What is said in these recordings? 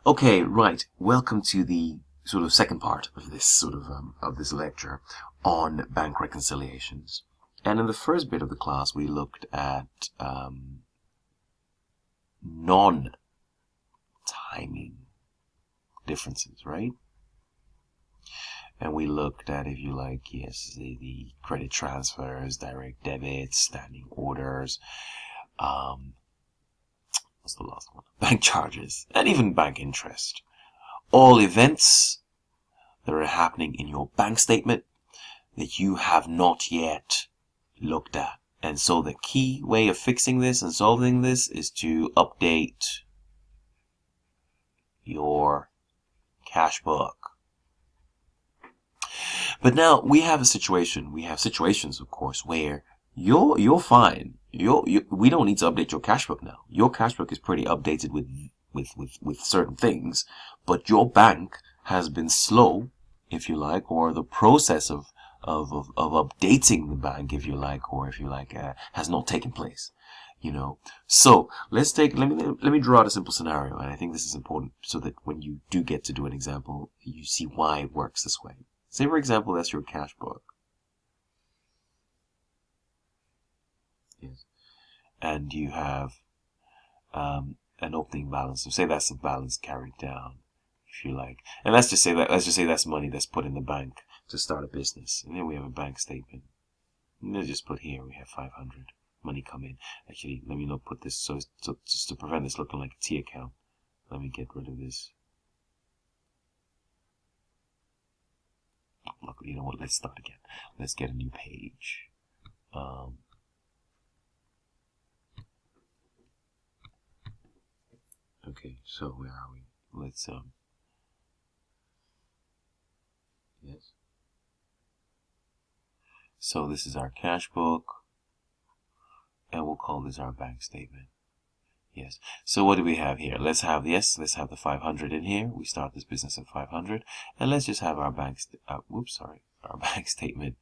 Okay, right. Welcome to the sort of second part of this of this lecture on bank reconciliations. And in the first bit of the class, we looked at non-timing differences, right? And we looked at, if you like, yes, the credit transfers, direct debits, standing orders, what's the last one? Bank charges, and even bank interest. All events that are happening in your bank statement that you have not yet looked at. And so the key way of fixing this and solving this is to update your cash book. But now we have situations, of course, where you're fine. We don't need to update your cash book now. Your cash book is pretty updated with certain things, but your bank has been slow, if you like, or the process of updating the bank, if you like, or if you like, has not taken place. So let me draw out a simple scenario, and I think this is important so that when you do get to do an example, you see why it works this way. Say, for example, that's your cash book. Yes. And you have an opening balance. So say that's the balance carried down, if you like. And let's just say that's money that's put in the bank to start a business. And then we have a bank statement. And let's just put here we have 500 money come in. Actually, let me not put this so just to prevent this looking like a T account. Let me get rid of this. Look, you know what? Let's start again. Let's get a new page. Okay, so where are we? Let's yes. So this is our cash book, and we'll call this our bank statement. Yes. So what do we have here? Let's have the 500 in here. We start this business at 500, and let's just have our bank statement,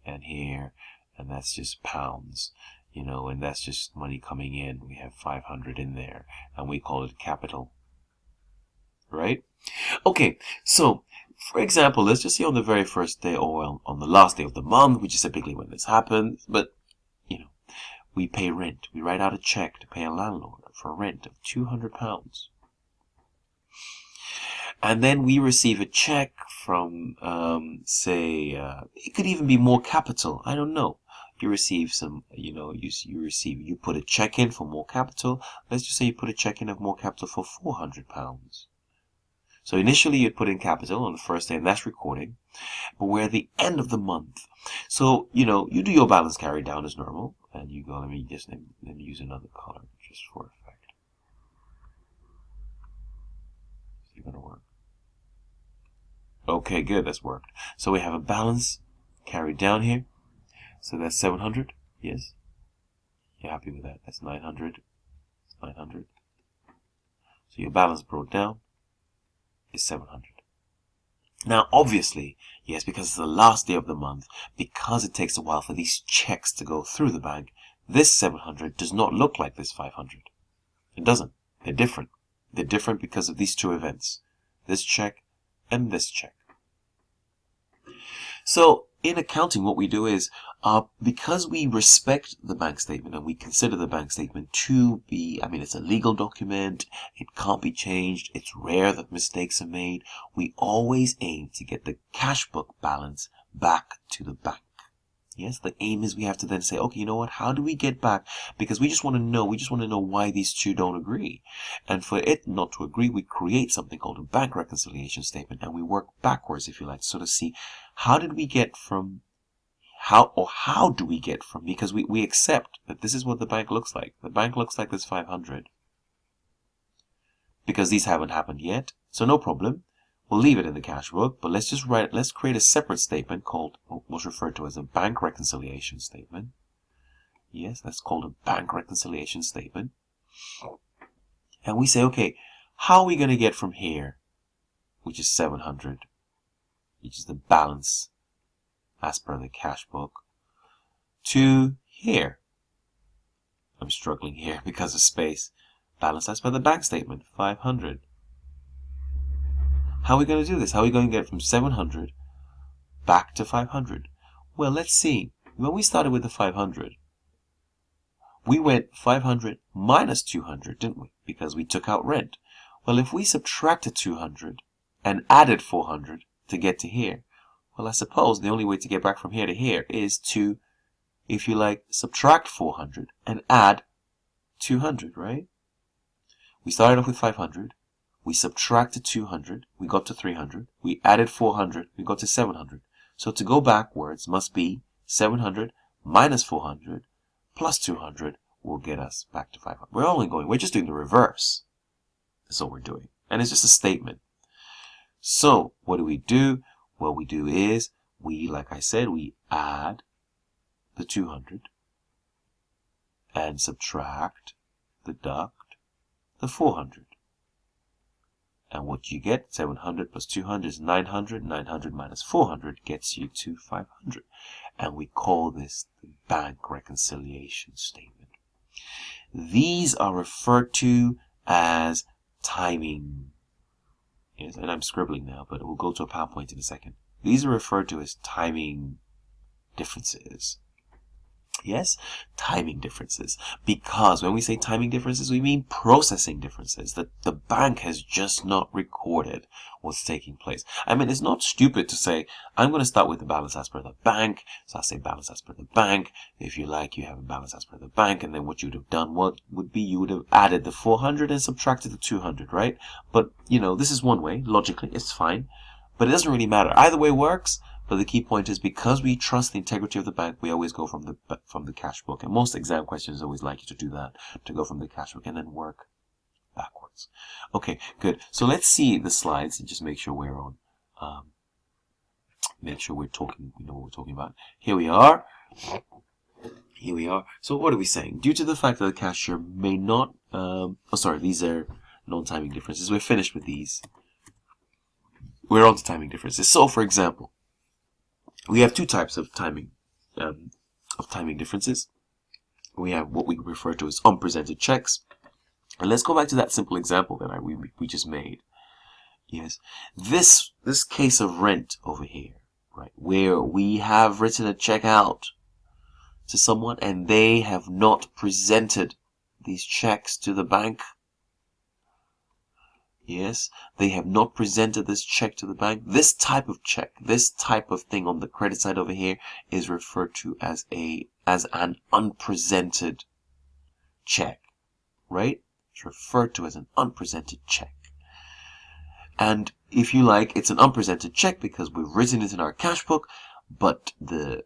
and here, and that's just pounds, and that's just money coming in. We have 500 in there, and we call it capital. Right? Okay. So, for example, let's just say on the very first day, or on the last day of the month, which is typically when this happens, but we pay rent. We write out a check to pay a landlord for rent of £200. And then we receive a check from, it could even be More Capital. I don't know. You receive some, you put a check in for More Capital. Let's just say you put a check in of More Capital for £400. So initially you'd put in capital on the first day, and that's recording. But we're at the end of the month. So, you do your balance carry down as normal. And you go, let me use another color just for effect. Is it going to work? Okay, good, that's worked. So we have a balance carried down here. So that's 700. Yes. You're happy with that? That's 900. It's 900. So your balance brought down is 700. Now, obviously, yes, because it's the last day of the month, because it takes a while for these checks to go through the bank, this 700 does not look like this 500. It doesn't. They're different. They're different because of these two events. This check and this check. So, in accounting, what we do is, because we respect the bank statement and we consider the bank statement to be, it's a legal document, it can't be changed, it's rare that mistakes are made, we always aim to get the cash book balance back to the bank. Yes, the aim is we have to then say, okay, you know what, how do we get back? Because we just want to know why these two don't agree. And for it not to agree, we create something called a bank reconciliation statement, and we work backwards, if you like, to sort of see how do we get from, because we accept that this is what the bank looks like. The bank looks like this 500. Because these haven't happened yet, so no problem. We'll leave it in the cash book, but let's create a separate statement called, what's referred to as a bank reconciliation statement. Yes, that's called a bank reconciliation statement. And we say, okay, how are we going to get from here, which is 700, which is the balance as per the cash book, to here? I'm struggling here because of space. Balance as per the bank statement, 500. How are we going to do this? How are we going to get from 700 back to 500? Well, let's see. When we started with the 500, we went 500 minus 200, didn't we? Because we took out rent. Well, if we subtracted 200 and added 400 to get to here, well, I suppose the only way to get back from here to here is to, if you like, subtract 400 and add 200, right? We started off with 500. We subtracted 200. We got to 300. We added 400. We got to 700. So to go backwards must be 700 minus 400 plus 200 will get us back to 500. We're just doing the reverse. That's all we're doing. And it's just a statement. So what do? What we do is, like I said, we add the 200 and subtract, deduct the 400. And what you get, 700 plus 200 is 900. 900 minus 400 gets you to 500. And we call this the bank reconciliation statement. These are referred to as timing. Yes, and I'm scribbling now, but we'll go to a PowerPoint in a second. These are referred to as timing differences. Yes, timing differences. Because when we say timing differences, we mean processing differences. That the bank has just not recorded what's taking place. I mean, it's not stupid to say, I'm going to start with the balance as per the bank. So I say balance as per the bank. If you like, you have a balance as per the bank. And then what you'd have done would be you would have added the 400 and subtracted the 200, right? But, this is one way. Logically, it's fine. But it doesn't really matter. Either way works. But the key point is, because we trust the integrity of the bank, we always go from the cash book. And most exam questions always like you to do that, to go from the cash book and then work backwards. Okay, good. So let's see the slides and just make sure we're on. Make sure we know what we're talking about. Here we are. Here we are. So what are we saying? Due to the fact that the cashier may not, these are non-timing differences. We're finished with these. We're on to timing differences. So, for example, we have two types of timing differences. We have what we refer to as unpresented checks. And let's go back to that simple example that we just made. Yes, this case of rent over here, right, where we have written a check out to someone and they have not presented these checks to the bank. Yes, they have not presented this check to the bank. This type of check, this type of thing on the credit side over here is referred to as an unpresented check, right? It's referred to as an unpresented check. And if you like, it's an unpresented check because we've written it in our cash book, but the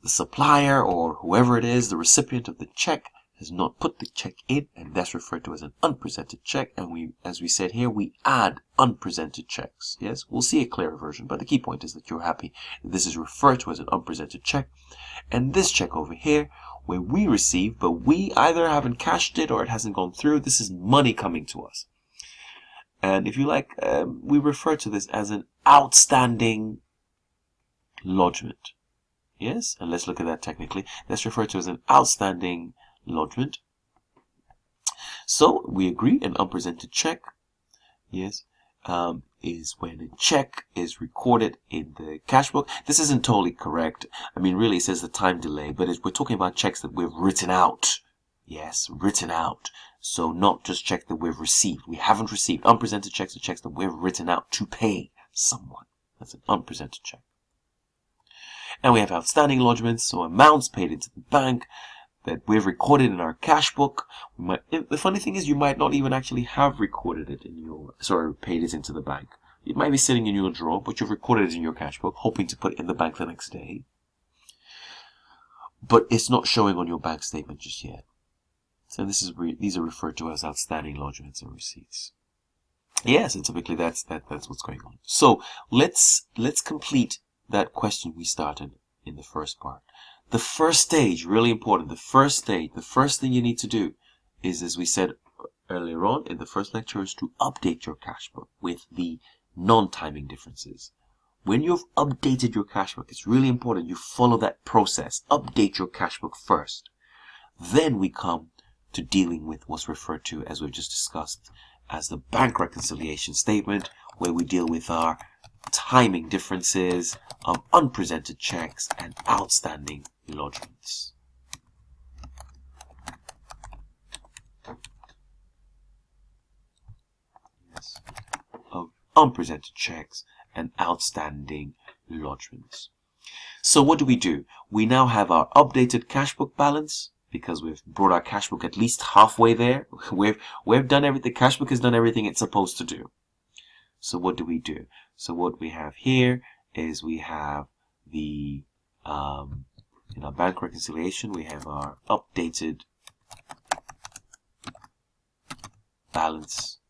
supplier or whoever it is, the recipient of the check, has not put the check in, and that's referred to as an unpresented check. And as we said here, we add unpresented checks. Yes, we'll see a clearer version, but the key point is that you're happy that this is referred to as an unpresented check. And this check over here, where we receive, but we either haven't cashed it or it hasn't gone through, this is money coming to us. And if you like, we refer to this as an outstanding lodgement. Yes, and let's look at that technically. That's referred to as an outstanding lodgement. So we agree, an unpresented check, yes, is when a check is recorded in the cash book. This isn't totally correct. I mean, really, it says the time delay, but we're talking about checks that we've written out. Yes, written out. So not just checks that we've received. We haven't received. Unpresented checks are checks that we've written out to pay someone. That's an unpresented check. And we have outstanding lodgements, so amounts paid into the bank that we've recorded in our cash book. The funny thing is, you might not even actually have recorded it paid it into the bank. It might be sitting in your drawer, but you've recorded it in your cash book, hoping to put it in the bank the next day. But it's not showing on your bank statement just yet. So these are referred to as outstanding lodgements and receipts. Yes, and typically that's what's going on. So let's complete that question we started in the first part. The first stage, really important. The first thing you need to do is, as we said earlier on in the first lecture, is to update your cash book with the non-timing differences. When you've updated your cash book, it's really important you follow that process. Update your cash book first. Then we come to dealing with what's referred to, as we've just discussed, as the bank reconciliation statement, where we deal with our timing differences of unpresented checks and outstanding lodgements. Yes. Of unpresented checks and outstanding lodgements. So what do? We now have our updated cash book balance because we've brought our cash book at least halfway there. We've done everything. The cash book has done everything it's supposed to do. So what do? So what we have here is we have the in our bank reconciliation we have our updated balance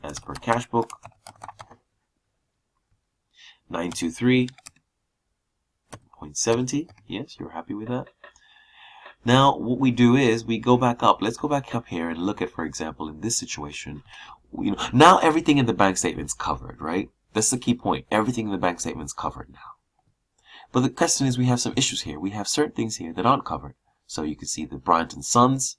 as per cash book, 923.70. Yes, you're happy with that. Now what we do is we go back up. Let's go back up here and look at, for example, in this situation, now everything in the bank statement's covered, right? That's the key point. Everything in the bank statement's covered now. But the question is, we have some issues here. We have certain things here that aren't covered. So you can see the Bryant and Sons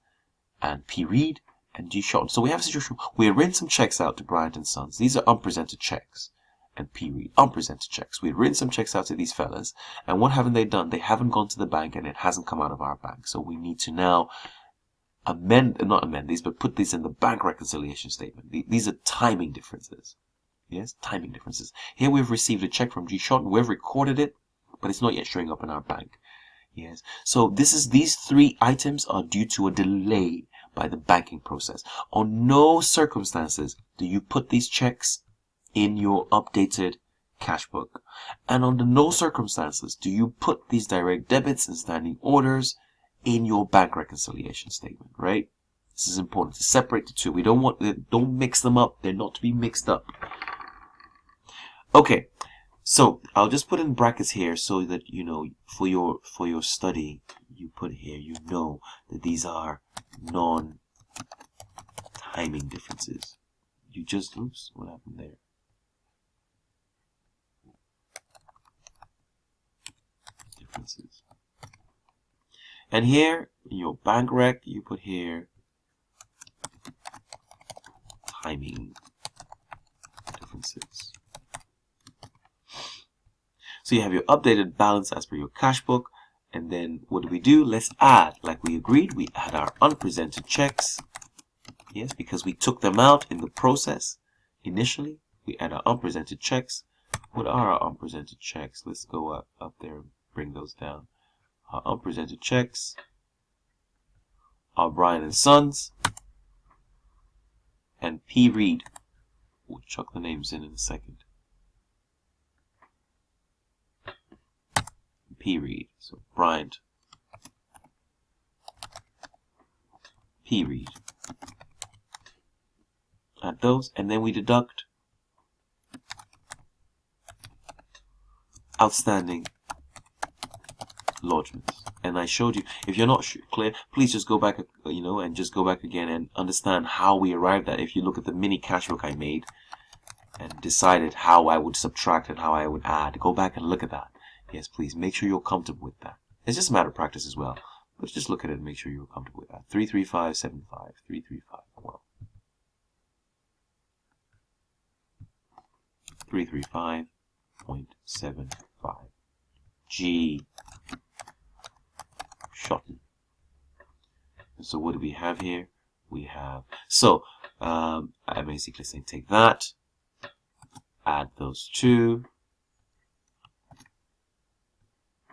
and P. Reed and G. Shotton. So we have a situation. We had written some checks out to Bryant and Sons. These are unpresented checks. And P. Reed, unpresented checks. We had written some checks out to these fellas. And what haven't they done? They haven't gone to the bank and it hasn't come out of our bank. So we need to now not amend these, but put these in the bank reconciliation statement. These are timing differences. Yes, timing differences. Here we've received a check from G. Shotton. We've recorded it, but it's not yet showing up in our bank. Yes. So these three items are due to a delay by the banking process. On no circumstances do you put these checks in your updated cash book. And under no circumstances do you put these direct debits and standing orders in your bank reconciliation statement, right? This is important to separate the two. We don't mix them up. They're not to be mixed up. Okay. So I'll just put in brackets here so that for your study you put here, that these are non-timing differences. Oops, what happened there? Differences. And here in your bank rec you put here timing differences. So you have your updated balance as per your cash book. And then what do? Let's add, like we agreed, we add our unpresented checks. Yes, because we took them out in the process initially. We add our unpresented checks. What are our unpresented checks? Let's go up there and bring those down. Our unpresented checks are Bryant and Sons and P. Reed. We'll chuck the names in a second. P. Reed. So Bryant, P. Reed. Add those, and then we deduct outstanding lodgements. And I showed you. If you're not clear, please just go back, and just go back again and understand how we arrived at. If you look at the mini cash book I made and decided how I would subtract and how I would add, go back and look at that. Yes, please make sure you're comfortable with that. It's just a matter of practice as well. But just look at it and make sure you're comfortable with that. 33575, 335, well. 335.75. G. Shotton. So what do we have here? We have, I'm basically saying take that, add those two,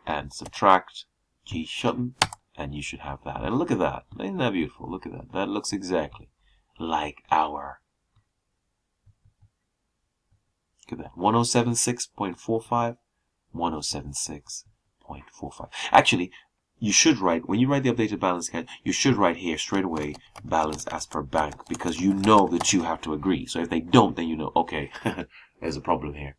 and subtract G. Shotton, and you should have that. And look at that. Isn't that beautiful? Look at that. That looks exactly like our, look at that, 1076.45, 1076.45. Actually, you should write, when you write the updated balance account, you should write here straight away balance as per bank, because you know that you have to agree. So if they don't, then okay, there's a problem here.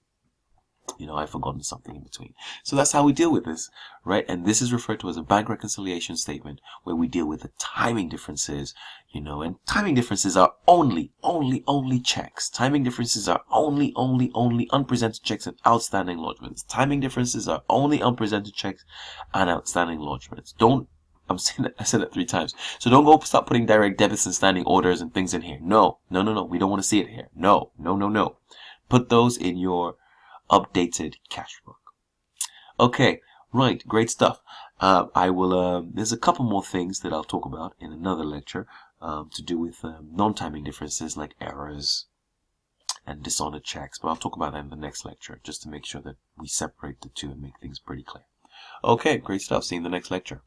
I've forgotten something in between. So that's how we deal with this, right? And this is referred to as a bank reconciliation statement, where we deal with the timing differences, and timing differences are only checks. Timing differences are only unpresented checks and outstanding lodgements. Timing differences are only unpresented checks and outstanding lodgements. Don't I said that 3 times. So don't go start putting direct debits and standing orders and things in here. No, no, no, no. We don't want to see it here. No, no, no, no. Put those in your updated cash book. Okay, right. Great stuff. I will. There's a couple more things that I'll talk about in another lecture to do with non-timing differences like errors and dishonored checks. But I'll talk about that in the next lecture just to make sure that we separate the two and make things pretty clear. Okay, great stuff. See you in the next lecture.